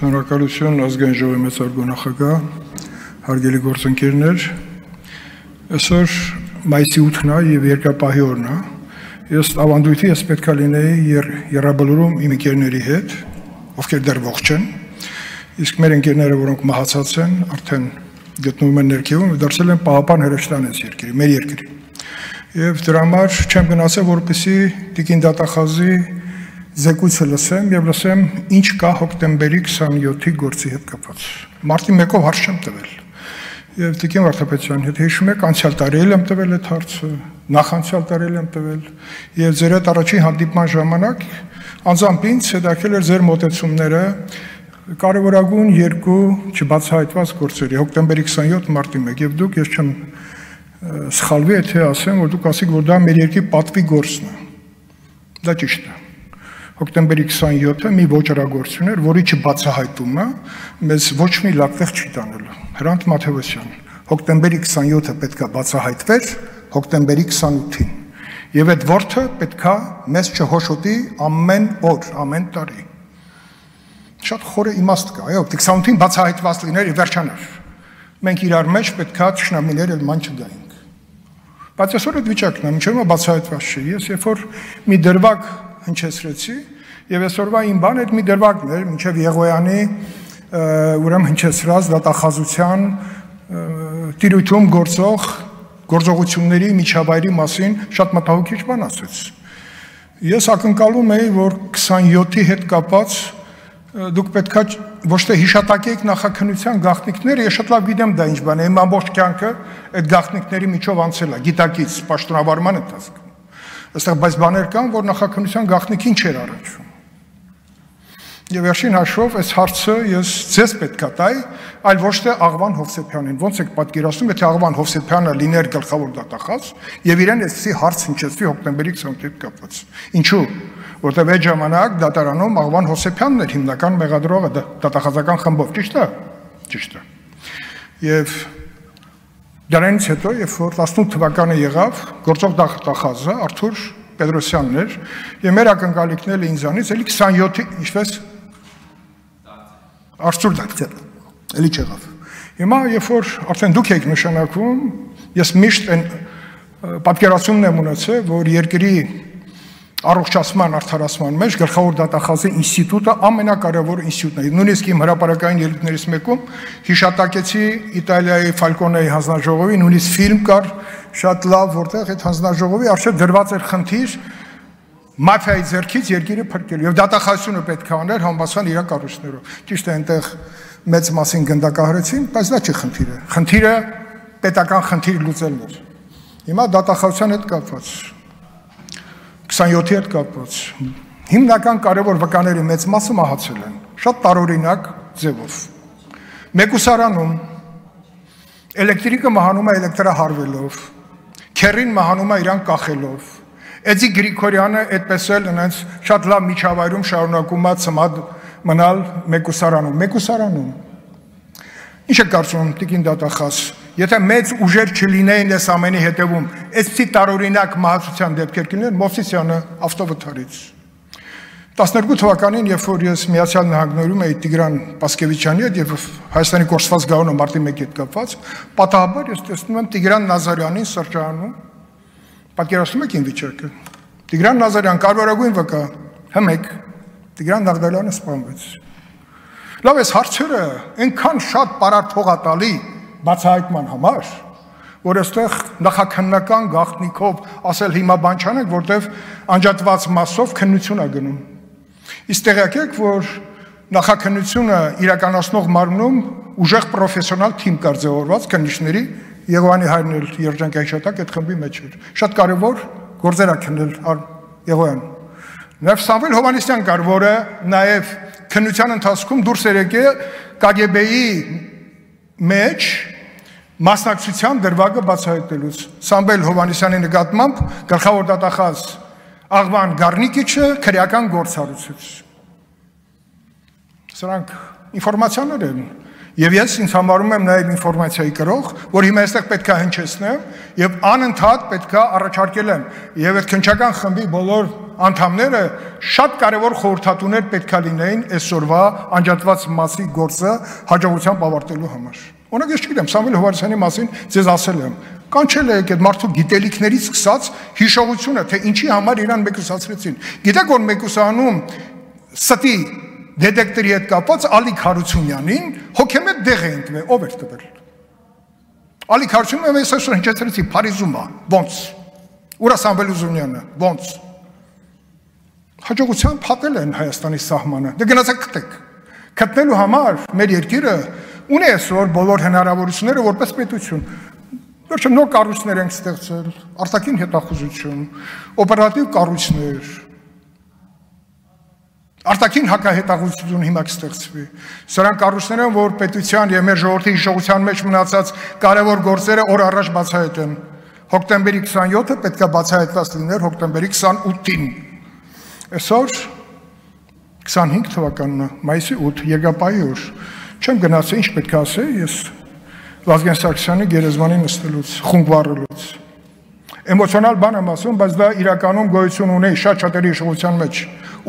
Շնորհակալություն ազգային ժողովի մեծարգո նախագահ, հարգելի գործընկերներ, այսօր մայիսի 8-ն է եւ երկրապահի օրն է։ Ես ավանդույթի ես պետք է լինեի եռաբլուրում իմ ընկերների հետ, ովքեր դեռ ողջ են, իսկ մեր ընկերները, որոնք մահացած են, արդեն գտնվում են ներքևում, դարձել են պահապան հրեշտան այս երկրի, մեր երկրի։ Եվ դրա համար չեմ գնացել, որպեսզի Տիկին Դատախազի զեկույցը լսեմ եւ լսեմ ինչ կա հոկտեմբերի 27-ի գործի հետ կապված։ Մարտի 1-ով հարց չեմ տվել։ Եվ Տիկին Վարդապետյանի հետ հիշում եք, անցյալ տարի եմ տվել այդ հարցը, նախանցյալ տարի եմ տվել եւ ձեր հետ առաջին հանդիպման ժամանակ անձամբ ինձ հետաքրել էր ձեր մոտեցումները կարևորագույն երկու չբացահայտված գործերի՝ հոկտեմբերի 27, մարտի 1 եւ դուք ես չեմ սխալվի եթե ասեմ, որ դուք ասիք, որ դա մեր երկրի պատվի գործն է։ Դա ճիշտ է։ Հոկտեմբերի 27-ը մի ոչռագործություն էր, որի չբացահայտումը մեզ ոչ մի լավ տեղ չի տանելու։ Հրանտ Մաթևոսյան, հոկտեմբերի 27-ը պետք է բացահայտվեր հոկտեմբերի 28-ին։ Եվ այդ որդը պետք է մեզ չհոշոտի ամեն օր, ամեն տարի։ Շատ խորը իմաստ կա, այո, 28-ին բացահայտված լիներ եւ վերջանար։ Մենք իրար մեջ պետք է ճշնամիներ էլ ման չգայինք։ Բայց այսօր այդ վիճակն է, մինչև բացահայտված չի։ Ես երբ որ մի դրվագ հնչեցրեցի եւ այսօրվա իմ բանը այդ մի դրվագն էր մինչեւ Եղոյանի ուրեմն հնչեցրած դատախազության տիրույթում գործող գործողությունների միջավայրի մասին շատ մտահոգիչ բան ասեց։ Ես ակնկալում էի, որ 27-ի հետ կապած դուք պետքա ոչ թե հիշատակեք նախաքննության գաղտնիքները, ես շատ լավ գիտեմ դա ինչ բան է, իմ ամբողջ կյանքը այդ գաղտնիքների միջով անցել է, գիտակից, պաշտոնավարման ընթացքում։ Այստեղ բայց բաներ կան, որ նախաքննության գաղտնիքին չէր առաջվում։ Եվ վերջին հաշվով այս հարցը ես ձեզ պետք է տայի, այլ ոչ թե Աղվան Հովսեփյանին։ Ոնց եք պատկերացնում, եթե Աղվան Հովսեփյանը լիներ գլխավոր դատախազ եւ իրեն այսպիսի հարց հնչեցվի հոկտեմբերի 28-ի հետ կապված։ Ինչու՞։ Որտեղ այդ ժամանակ դատարանում Աղվան Հովսեփյանն էր հիմնական մեղադրողը դատախազական խմբով, ճիշտ է։ Ճիշտ է։ Եվ դրանից հետո, երբ որ 18 թվականը եղավ, գործող դատախազը Արթուր Պետրոսյանն էր, եւ մեր ակնկալիքներն ինձանից էլի 27-ի, ինչպես Արթուր դատել, էլի չեղավ։ Հիմա երբ որ արդեն դուք եք նշանակում, ես միշտ այն պատկերացումն եմ ունեցել, որ երկրի առողջացման արդարացման մեջ գլխավոր դատախազի ինստիտուտը ամենակարևոր ինստիտուտն է։ Նույնիսկ իմ հրապարակային ելույթներից մեկում հիշատակեցի Իտալիայի Ֆալկոնեի հանձնաժողովի նույնիսկ ֆիլմ կար շատ լավ, որտեղ այդ հանձնաժողովի արժե դրված էր խնդիր մաֆիայի ձեռքից երկիրը փրկելու եւ դատախազությունը պետք է աներ համապատասխան իր կառույցներով։ Ճիշտ է, այնտեղ մեծ մասին գնդակահարեցին, բայց դա չի խնդիրը։ Խնդիրը պետական խնդիր լուծելն էր։ Հիմա դատախազության հետ կապված 27-ի հետ կապված հիմնական կարևոր վկաների մեծ մասը մահացել են, շատ տարօրինակ ձևով։ Մեկուսարանում էլեկտրիկը մահանում է էլեկտրահարվելով, քեռին մահանում է իրան կախելով։ Էդի Գրիգորյանը այդպես էլ այնց շատ լավ միջավայրում շարունակում է ծմադ մնալ մեկուսարանում։ Ինչ է կարծում Տիկին Դատախազ, եթե մեծ ուժեր չլինեին այս ամենի հետևում, այսպիսի տարօրինակ մահացության դեպքեր կլինեն, Մովսիսյանը ավտովթարից։ 12 թվականին, երբ որ ես Միացյալ Նահանգներում էի Տիգրան Պասկևիչյանի հետ եւ Հայաստանի կորսված գաղտնի մարտի 1-ի հետ կապված, պատահաբար ես տեսնում եմ Տիգրան Նազարյանին սրճարանում։ Պատկերացնում եք ին վիճակը։ Տիգրան Նազարյան կարևորագույն վկա, հմեկ, Տիգրան Նաղդալյանը սպանվեց։ Լավ, այս հարցերը այնքան շատ պարարտողատալի բացահայտման համար, որ այստեղ նախաքննական գաղտնիքով ասել հիմա բան չանենք, որտեվ անջատված մասով քննություն է գնում։ Իսկ տեղյակ եք, որ նախաքննությունը իրականացնող մարմնում ուժեղ պրոֆեսիոնալ թիմ կար ձևավորված քննիչների, Եղոյանի հայրն էլ երջանկայիշատակ այդ խմբի մեջ էր։ Շատ կարևոր գործեր ա քննել Եղոյան։ Նաև Սամվել Հովհաննիսյան կար, որը նաև քննության ընթացքում դուրս էր եկել KGB-ի մեջ մասնակցության դրվագը բացահայտելուց։ Սամվել Հովհաննիսյանի նկատմամբ գլխավոր դատախազ Աղվան Գառնիկիչը քրեական գործ հարուցեց։ Սրանք ինֆորմացիաներ են։ Եվ ես ինձ համարում եմ նաև ինֆորմացիայի կրող, որ հիմա այստեղ պետք է հնչեցնեմ եւ անընդհատ պետք է առաջարկել եմ եւ այդ քննչական խմբի բոլոր անդամները շատ կարեւոր խորհրդատուներ պետք է լինեին այսօրվա անջատված մասի գործը հաջողությամբ ավարտելու համար։ Օրինակ ես չգիտեմ, Սամվել Հովհաննիսյանի մասին ձեզ ասել եմ, կանչել եք այդ մարդու գիտելիքներից սկսած հիշողությունը, թե ինչի համար իրան մեկուսացրեցին։ Գիտեք, որ մեկուսանում ստի դետեկտորի հետ կապված Ալիկ Հարությունյանին հոգեմետ դեղ է ընկվել, ով էր տվել։ Ալիկ Հարությունյանը ես այսօր հնչեցրեցի Փարիզում է, ոնց։ Ուրա Սամվել Ուզունյանը, ոնց։ Հաջողությամբ փակել են Հայաստանի սահմանը։ Դե գնացեք գտեք։ Գտնելու համար մեր երկիրը ունի այսօր բոլոր հնարավորությունները որպես պետություն։ Վերջում նոր կառույցներ ենք ստեղծել, արտաքին հետախուզություն, օպերատիվ կառույցներ, արտաքին հակահետախուզություն հիմա կստեղծվի։ Սրանք կառույցներ են, որ պետության եւ մեր ժողովրդի հիշողության մեջ մնացած կարևոր գործերը օր առաջ բացահայտեն։ Հոկտեմբերի 27-ը պետք է բացահայտված լիներ հոկտեմբերի 28-ին։ Այսօր 25 թվականն է, մայիսի 8, Երկրապահի օր։ Չեմ գնացել, ինչ պետք է ասեի, ես Վազգեն Սարգսյանի գերեզմանի նստելուց, խունկ վառելուց։ Էմոցիոնալ բան եմ ասում, բայց դա իրականում գոյություն ունի շատ-շատերի հիշողության մեջ։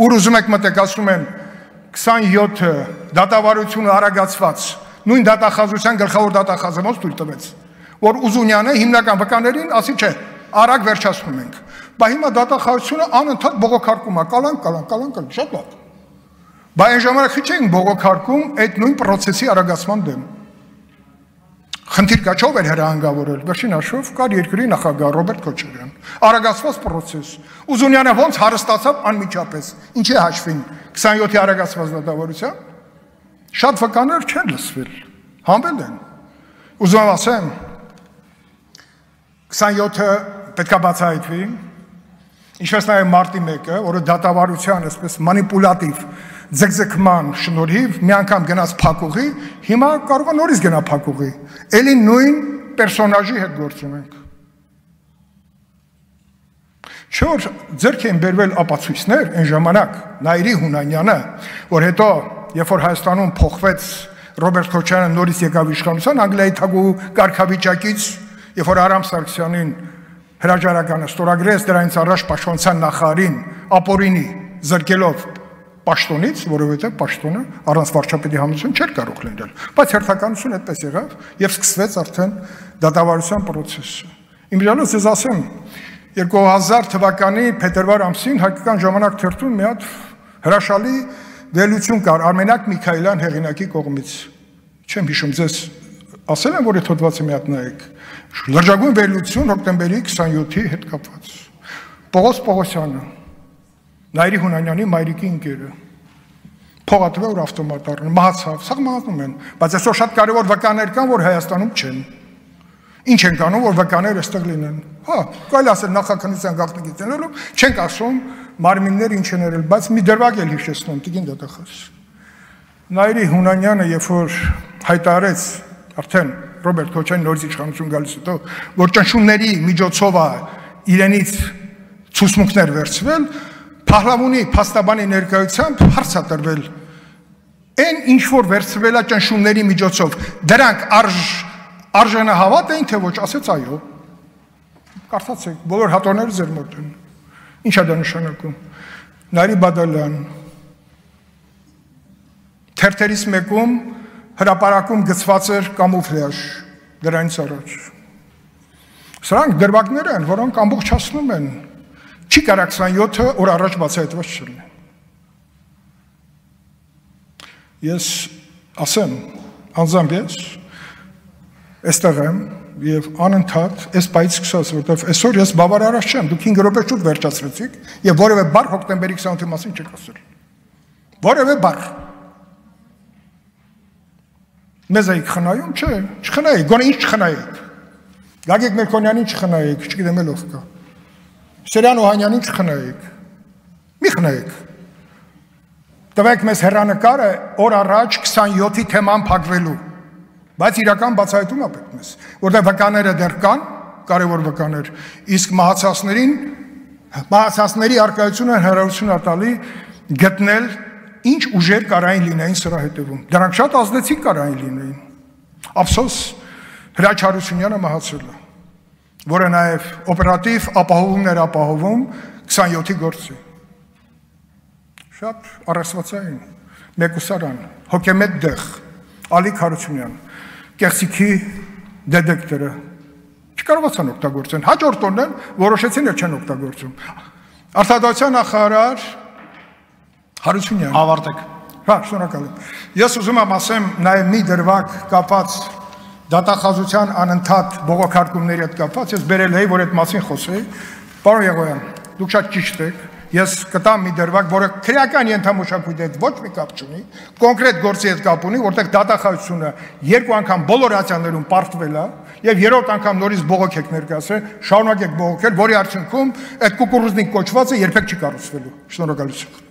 Ուր ուզում եք մտեք, ասում են 27-ը դատավարությունը արագացված, նույն դատախազության գլխավոր դատախազը ոնց թույլ տվեց, որ Ուզունյանը հիմնական վկաներին ասի չէ, արագ վերջացնում ենք։ Բա հիմա դատախազությունը անընդհատ բողոքարկում է, կալանք, շատ լավ։ Բա այն ժամանակ քիչ էին բողոքարկում այդ նույն process-ի արագացման դեմ։ Խնդիր կա չով էր հրահանգավորել, վերջին հաշվով կար երկրի նախագահ Ռոբերտ Քոչարյան, արագացված process։ Ուզունյանը ոնց հարստացավ անմիջապես, ինչի հաշվին 27-ի արագացված դատավարության, շատ վկաներ չեն լսվել, հանվել են։ Ուզում եմ ասեմ, 27-ը պետք է բացահայտվի, ինչպես նաև մարտի 1-ը, որը դատավարության այսպես մանիպուլատիվ ձգձգման շնորհիվ մի անգամ գնաց փակուղի, հիմա կարող է նորից գնա փակուղի։ Էլի նույն պերսոնաժի հետ գործ ունենք։ Չոր ձեռք են բերվել ապացույցներ այն ժամանակ Նայիրի Հունանյանը, որ հետո երբ որ Հայաստանում փոխվեց Ռոբերտ Քոչարյանը նորից եկավ իշխանության Անգլիայի թագու կարգավիճակից, երբ որ Արամ Սարգսյանին հրաժարականը ստորագրեց, դրանից առաջ պաշտպանության նախարարին ապօրինի զրկելով պաշտոնից, որովհետև պաշտոնը առանց վարչապետի համոզություն չէր կարող լինել, բայց հերթականություն այդպես եղավ եւ սկսվեց արդեն դատավարության process-ը։ Իմիջիալոց ես ասեմ, 2000 թվականի փետրվար ամսին Հայկական ժամանակ թերթում մի հատ հրաշալի դելություն կար Արմենակ Միքայելյան հեղինակի կողմից։ Չեմ հիշում, ձեզ ասել եմ, որ այդ հոդվածը մի հատ նայեք։ Լրջագույն վերլուծություն հոկտեմբերի 27-ի հետ կապված։ Պողոս Պողոսյանը, Նայիրի Հունանյանի մայրիկի ընկերը, փողատվե որ ավտոմատ առն, մահացավ, սա մահացնում են, բայց այսօր շատ կարևոր վկաներ կան, որ Հայաստանում չեն։ Ինչ են կանում, որ վկաներ այստեղ լինեն։ Հա, կարելի ասել նախաքննության գաղտնիքից ելնելով, չենք ասում մարմիններ ինչ են եղել, բայց մի դրվագ էլ հիշեցնում, տիկին դատախազ։ Նայիրի Հունանյանը, երբ որ հայտարարեց արդեն Ռոբերտ Քոչարյանի նորից իշխանություն գալուց հետո, որ ճնշումների միջոցով է իրենից ցուցմունքներ վերցվել, Փահլավունի փաստաբանի ներկայությամբ հարց է տրվել։ Այն ինչ որ վերցվել է ճնշումների միջոցով, դրանք արժանահավատ էին թե ոչ, ասեց այո։ Կարդացեք, բոլոր հատորները ձեր մոտ են։ Ինչ է դա նշանակում։ Նարի Բադալյան թերթերից մեկում հրապարակում գծված էր կամուֆլյաժ դրանից առաջ։ Սրանք դրվագներ են, որոնք ամբողջացնում են։ Չի կարա 27-ը օր առաջ բացահայտված չլինի։ Ես ասեմ, անձամբ ես այստեղ եմ եւ անընդհատ այս պայից սկսած, որտեվ այսօր ես բավարարած չեմ, դուք 5 րոպե շուտ վերջացրեցիք եւ որևէ բառ հոկտեմբերի 28-ի մասին չեք ասել։ Որևէ բառ։ Մեզ էիք խնայում, չէ, չխնայիք, գոնե ինչ չխնայիք։ Գագիկ Մերկոնյանին չխնայիք, չգիտեմ էլ ով կա։ Սերյան Օհանյանին չխնայիք։ Մի խնայիք։ Տվեք մեզ հեռանկարը օր առաջ 27-ի թեման փակվելու։ Բայց իրական բացահայտում է պետք մեզ, որտեղ վկաները դեռ կան, կարևոր վկաներ, իսկ մահացածների առկայությունը հնարավորություն է տալի գտնել ինչ ուժեր կարային լինեին սրա հետևում։ Դրանք շատ ազդեցիկ կարային լինեին։ Ափսոս Հրաչ Հարությունյանը մահացել է, որը նաև օպերատիվ ապահովումներ ապահովում 27-ի գործի։ Շատ առասվածային, մեկուսարան, հոգեմետ դեղ, Ալիկ Հարությունյան, կեղծիքի դետեկտորը չկարողացան օգտագործեն, հաջորդ օրն որոշեցին էլ չեն օգտագործում։ Արտադրության նախարար Հարությունյան։ Ավարտեք։ Հա, շնորհակալ եմ։ Ես ուզում եմ ասեմ նաև մի դրվագ կապած դատախազության անընդհատ բողոքարկումների հետ կապած, ես բերել էի, որ այդ մասին խոսեի։ Պարոն Եղոյան, դուք շատ ճիշտ եք։ Ես կտամ մի դրվագ, որը քրեական ենթամշակույթի հետ ոչ մի կապ չունի, կոնկրետ գործի հետ կապ ունի, որտեղ դատախազությունը 2 անգամ բոլոր ացիաներում պարտվել է, եւ 3-րդ անգամ նորից բողոք եք ներկայացրել, շարունակեք բողոքել, որի արդյունքում այդ կուկուռուզնիկ կոչվածը երբեք չի կառուցվելու։ Շնորհակալություն։